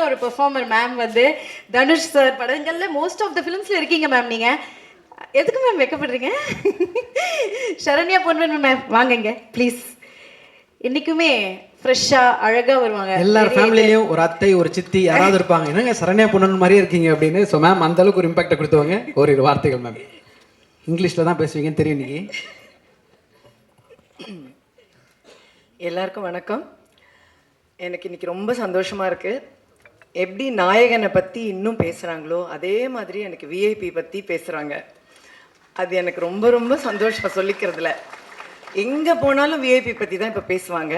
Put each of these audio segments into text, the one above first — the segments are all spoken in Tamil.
ஒரு பெர்ஃபார்மர் மேம் வந்து தனுஷ் சார் படங்கள்ல மோஸ்ட் ஆஃப் த ஃபிலிம்ஸ்ல இருக்கீங்க மேம் நீங்க. எதுக்கு மேம் வெக்கப்படுறீங்க? சரண்யா பொன்வன் மேம் வாங்கங்க ப்ளீஸ். இன்னைக்குமே ஃப்ரெஷ்ஷா அழகா வருவாங்க. எல்லார் ஃபேமிலிலையும் ஒரு அத்தை ஒரு சித்தி யாராவது இருப்பாங்க, என்னங்க சரண்யா பொண்ணு மாதிரியே இருக்கீங்க அப்படின்னு. ஸோ மேம் அந்த அளவுக்கு ஒரு இம்பாக்டை கொடுத்தவங்க. ஒரு வார்த்தைகள் மேம், இங்கிலீஷில் தான் பேசுவீங்கன்னு தெரியும். இன்னைக்கு எல்லாருக்கும் வணக்கம். எனக்கு இன்னைக்கு ரொம்ப சந்தோஷமாக இருக்குது. எப்படி நாயகனை பற்றி இன்னும் பேசுகிறாங்களோ அதே மாதிரி எனக்கு விஐபி பற்றி பேசுகிறாங்க. அது எனக்கு ரொம்ப ரொம்ப சந்தோஷமாக சொல்லிக்கிறதுல. எங்கே போனாலும் விஐபி பற்றி தான் இப்போ பேசுவாங்க.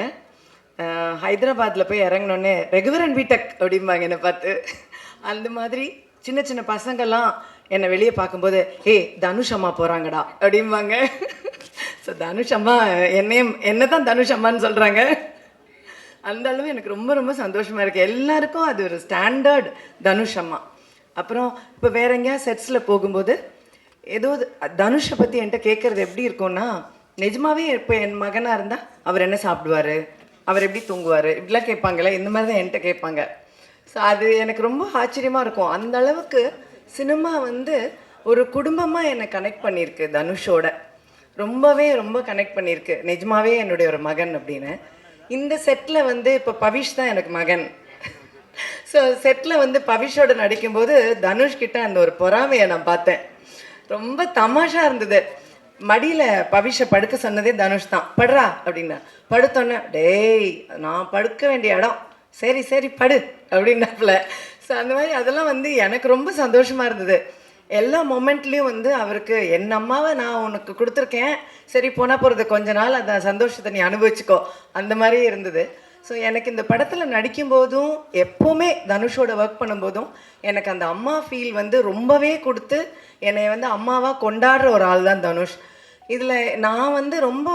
ஹைதராபாத்தில் போய் இறங்கினோடனே ரெகுவரன் பிடெக் அப்படிம்பாங்க என்னை பார்த்து. அந்த மாதிரி சின்ன சின்ன பசங்கள்லாம் என்னை வெளியே பார்க்கும்போது தனுஷ் அம்மா போகிறாங்கடா அப்படிம்பாங்க. ஸோ தனுஷ் அம்மா என்ன தான் தனுஷ் அம்மான்னு சொல்கிறாங்க. அந்த அளவு எனக்கு ரொம்ப ரொம்ப சந்தோஷமாக இருக்குது. எல்லாருக்கும் அது ஒரு ஸ்டாண்டர்ட் தனுஷ் அம்மா. அப்புறம் இப்போ வேற எங்கேயா செட்ஸில் போகும்போது ஏதோ தனுஷை பற்றி என்கிட்ட கேட்குறது எப்படி இருக்கும்னா, நிஜமாவே இப்போ என் மகனாக இருந்தால் அவர் என்ன சாப்பிடுவார், அவர் எப்படி தூங்குவார், இப்படிலாம் கேட்பாங்களே, இந்த மாதிரி தான் என்கிட்ட கேட்பாங்க. ஸோ அது எனக்கு ரொம்ப ஆச்சரியமாக இருக்கும். அந்த அளவுக்கு சினிமா வந்து ஒரு குடும்பமாக என்னை கனெக்ட் பண்ணியிருக்கு தனுஷோட. ரொம்ப கனெக்ட் பண்ணியிருக்கு. நிஜமாவே என்னுடைய ஒரு மகன் அப்படின்னு. இந்த செட்டில் வந்து இப்போ பவிஷ் தான் எனக்கு மகன். ஸோ செட்டில் வந்து பவிஷோட நடிக்கும்போது தனுஷ்கிட்ட அந்த ஒரு பொறாமையை நான் பார்த்தேன். ரொம்ப தமாஷா இருந்தது. மடியில் பவிஷை படுக்க சொன்னதே தனுஷ் தான். படுறா அப்படின்னா படுத்தோன்னே, டேய் நான் படுக்க வேண்டிய இடம், சரி சரி படு அப்படின்னாப்புல. ஸோ அந்த மாதிரி அதெல்லாம் வந்து எனக்கு ரொம்ப சந்தோஷமாக இருந்தது. எல்லா மொமெண்ட்லேயும் வந்து அவருக்கு என் அம்மாவை நான் உனக்கு கொடுத்துருக்கேன், சரி போனால் போகிறது கொஞ்ச நாள் அந்த சந்தோஷத்தை நீ அனுபவிச்சுக்கோ, அந்த மாதிரி இருந்தது. ஸோ எனக்கு இந்த படத்தில் நடிக்கும்போதும் எப்போவுமே தனுஷோட ஒர்க் பண்ணும்போதும் எனக்கு அந்த அம்மா ஃபீல் வந்து ரொம்பவே கொடுத்து என்னை வந்து அம்மாவாக கொண்டாடுற ஒரு ஆள் தான் தனுஷ். இதில் நான் வந்து ரொம்ப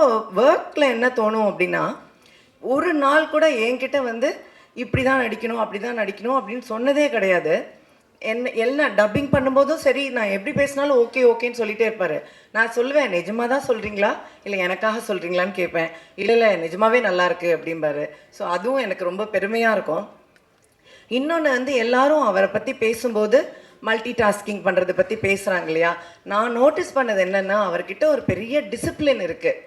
ஒர்க்கில் என்ன தோணும் அப்படின்னா, ஒரு நாள் கூட என்கிட்ட வந்து இப்படி தான் நடிக்கணும் அப்படி தான் நடிக்கணும் அப்படின்னு சொன்னதே கிடையாது. எல்லாம் டப்பிங் பண்ணும்போதும் சரி, நான் எப்படி பேசினாலும் ஓகேன்னு சொல்லிகிட்டே இருப்பார். நான் சொல்லுவேன், நிஜமாக தான் சொல்கிறீங்களா இல்லை எனக்காக சொல்கிறீங்களான்னு கேட்பேன். இல்லை நிஜமாகவே நல்லாயிருக்கு அப்படிம்பாரு. ஸோ அதுவும் எனக்கு ரொம்ப பெருமையாக இருக்கும். இன்னொன்று வந்து எல்லாரும் அவரை பற்றி பேசும்போது மல்டி டாஸ்கிங் பண்ணுறதை பற்றி பேசுகிறாங்க இல்லையா. நான் நோட்டீஸ் பண்ணது என்னென்னா, அவர்கிட்ட ஒரு பெரிய டிசிப்ளின் இருக்குது.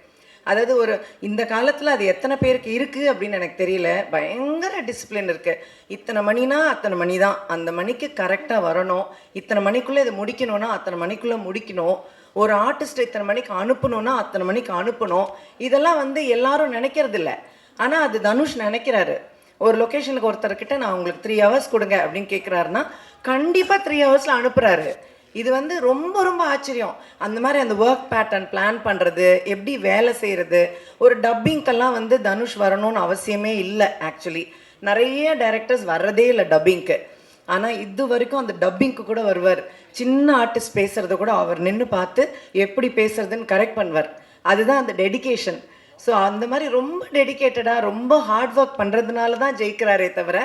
அதாவது ஒரு இந்த காலத்தில் அது எத்தனை பேருக்கு இருக்குது அப்படின்னு எனக்கு தெரியல. பயங்கர டிசிப்ளின் இருக்குது. இத்தனை மணினா அத்தனை மணி தான், அந்த மணிக்கு கரெக்டாக வரணும், இத்தனை மணிக்குள்ளே இதை முடிக்கணும்னா அத்தனை மணிக்குள்ளே முடிக்கணும், ஒரு ஆர்டிஸ்ட்டை இத்தனை மணிக்கு அனுப்பணும்னா அத்தனை மணிக்கு அனுப்பணும். இதெல்லாம் வந்து எல்லாரும் நினைக்கிறது இல்லை. ஆனால் அது தனுஷ் நினைக்கிறாரு. ஒரு லொக்கேஷனுக்கு ஒருத்தர்கிட்ட நான் உங்களுக்கு 3 hours கொடுங்க அப்படின்னு கேட்குறாருன்னா கண்டிப்பாக 3 hours அனுப்புகிறாரு. இது வந்து ரொம்ப ஆச்சரியம். அந்த மாதிரி அந்த ஒர்க் பேட்டர்ன் பிளான் பண்ணுறது, எப்படி வேலை செய்கிறது. ஒரு டப்பிங்க்கெல்லாம் வந்து தனுஷ் வரணும்னு அவசியமே இல்லை. ஆக்சுவலி நிறைய டைரக்டர்ஸ் வர்றதே இல்லை டப்பிங்க்கு. ஆனால் இது வரைக்கும் அந்த டப்பிங்க்கு கூட வருவார். சின்ன ஆர்டிஸ்ட் பேசுகிறத கூட அவர் நின்று பார்த்து எப்படி பேசுறதுன்னு கரெக்ட் பண்ணுவார். அதுதான் அந்த டெடிகேஷன். ஸோ அந்த மாதிரி ரொம்ப டெடிக்கேட்டடாக ரொம்ப ஹார்ட் ஒர்க் பண்ணுறதுனால தான் ஜெயிக்கிறாரே தவிர,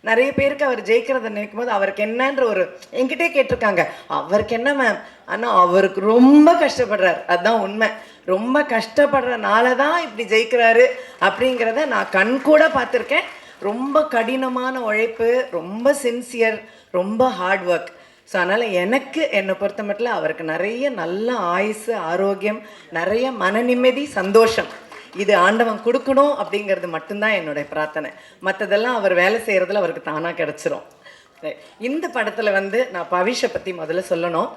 நிறைய பேருக்கு அவர் ஜெயிக்கிறத நினைக்கும் போது அவருக்கு என்னன்ற ஒரு என்கிட்டே கேட்டிருக்காங்க, அவருக்கு என்ன மேம், ஆனால் அவருக்கு ரொம்ப கஷ்டப்படுறார். அதுதான் உண்மை. ரொம்ப கஷ்டப்படுறனால தான் இப்படி ஜெயிக்கிறாரு அப்படிங்கிறத நான் கண் கூட பார்த்துருக்கேன். ரொம்ப கடினமான உழைப்பு, ரொம்ப சின்சியர், ரொம்ப ஹார்ட் ஒர்க். ஸோ அதனால் எனக்கு என்னை பொறுத்த மட்டும் அவருக்கு நிறைய நல்ல ஆயுசு, ஆரோக்கியம், நிறைய மன நிம்மதி, சந்தோஷம் இது ஆண்டவன் கொடுக்கணும் அப்படிங்கிறது மட்டும்தான் என்னுடைய பிரார்த்தனை. மற்றதெல்லாம் அவர் வேலை செய்கிறதுல அவருக்கு தானாக கிடச்சிரும். இந்த படத்தில் வந்து நான் பவிஷை பற்றி முதல்ல சொல்லணும்.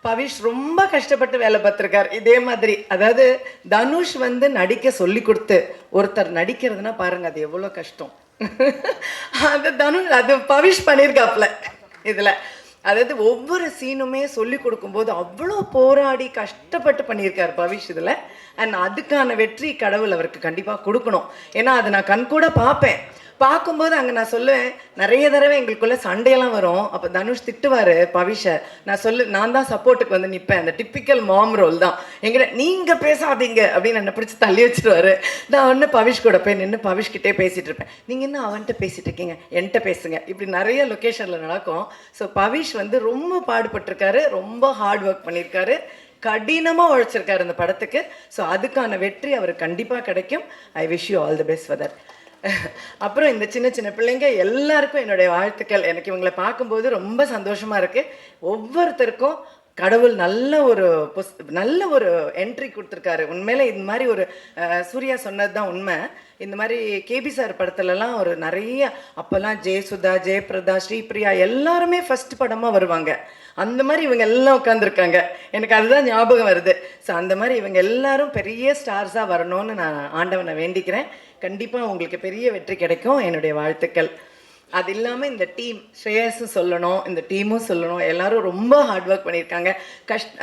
பவிஷ் ரொம்ப கஷ்டப்பட்டு வேலை பார்த்துருக்கார். இதே மாதிரி அதாவது தனுஷ் வந்து நடிக்க சொல்லி கொடுத்து ஒருத்தர் நடிக்கிறதுனா பாருங்கள் அது எவ்வளோ கஷ்டம். அது பவிஷ் பண்ணியிருக்காப்புல இதில். அதாவது ஒவ்வொரு சீனுமே சொல்லி கொடுக்கும்போது அவ்வளோ போராடி கஷ்டப்பட்டு பண்ணியிருக்கார் பவிஷ் இதில். அண்ட் அதுக்கான வெற்றி கடவுள் அவருக்கு கண்டிப்பாக கொடுக்கணும். ஏன்னா அதை நான் கண் கூட பார்ப்பேன். பார்க்கும்போது அங்கே நான் சொல்லுவேன், நிறைய தடவை எங்களுக்குள்ளே சண்டையெல்லாம் வரும். அப்போ தனுஷ் திட்டுவார் பவிஷை. நான் தான் சப்போர்ட்டுக்கு வந்து நிற்பேன். அந்த டிப்பிக்கல் மாம் ரோல் தான் எங்கிட்ட. நீங்கள் பேசாதீங்க அப்படின்னு என்னை பிடிச்சி தள்ளி வச்சுருவார். நான் ஒன்று பவிஷ் கூட போய் நின்று பவிஷ்கிட்டே பேசிகிட்டு இருப்பேன். நீங்கள் என்ன அவன்கிட்ட பேசிகிட்டு இருக்கீங்க, என்கிட்ட பேசுங்க. இப்படி நிறைய லொக்கேஷனில் நடக்கும். ஸோ பவிஷ் வந்து ரொம்ப பாடுபட்டிருக்காரு, ரொம்ப ஹார்ட் ஒர்க் பண்ணியிருக்காரு, கடினமாக உழைச்சிருக்காரு இந்த படத்துக்கு. ஸோ அதுக்கான வெற்றி அவருக்கு கண்டிப்பாக கிடைக்கும். I wish you all the best for that. அப்புறம் இந்த சின்ன சின்ன பிள்ளைங்க எல்லாருக்கும் என்னுடைய வாழ்த்துக்கள். எனக்கு இவங்களை பார்க்கும்போது ரொம்ப சந்தோஷமாக இருக்குது. ஒவ்வொருத்தருக்கும் கடவுள் நல்ல ஒரு என்ட்ரி கொடுத்துருக்காரு. உண்மையில இந்த மாதிரி ஒரு சூர்யா சொன்னது தான் உண்மை. இந்த மாதிரி கேபி சார் படத்துலலாம் ஒரு நிறைய அப்போல்லாம் ஜெயசுதா, ஜெயபிரதா, ஸ்ரீபிரியா எல்லாருமே ஃபர்ஸ்ட் படமாக வருவாங்க. அந்த மாதிரி இவங்க எல்லாம் உட்காந்துருக்காங்க. எனக்கு அதுதான் ஞாபகம் வருது. ஸோ அந்த மாதிரி இவங்க எல்லாரும் பெரிய ஸ்டார்ஸாக வரணும்னு நான் ஆண்டவனை வேண்டிக்கிறேன். கண்டிப்பாக உங்களுக்கு பெரிய வெற்றி கிடைக்கும். என்னுடைய வாழ்த்துக்கள். அது இல்லாமல் இந்த டீம் ஸ்ரேயஸும் சொல்லணும், இந்த டீமும் சொல்லணும். எல்லாரும் ரொம்ப ஹார்ட் ஒர்க் பண்ணியிருக்காங்க.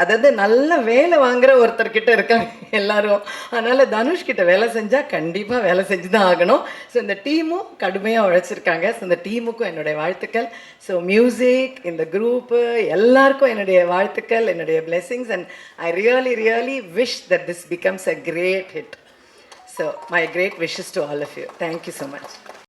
அதாவது நல்ல வேலை வாங்குற ஒருத்தர்கிட்ட இருக்காங்க எல்லாரும். அதனால் தனுஷ்கிட்ட வேலை செஞ்சால் கண்டிப்பாக வேலை செஞ்சு தான் ஆகணும். ஸோ இந்த டீமும் கடுமையாக உழைச்சிருக்காங்க. ஸோ இந்த டீமுக்கும் என்னுடைய வாழ்த்துக்கள். ஸோ மியூசிக், இந்த குரூப்பு எல்லாருக்கும் என்னுடைய வாழ்த்துக்கள், என்னுடைய blessings, and I really wish that this becomes a great hit. So my great wishes to all of you. Thank you so much.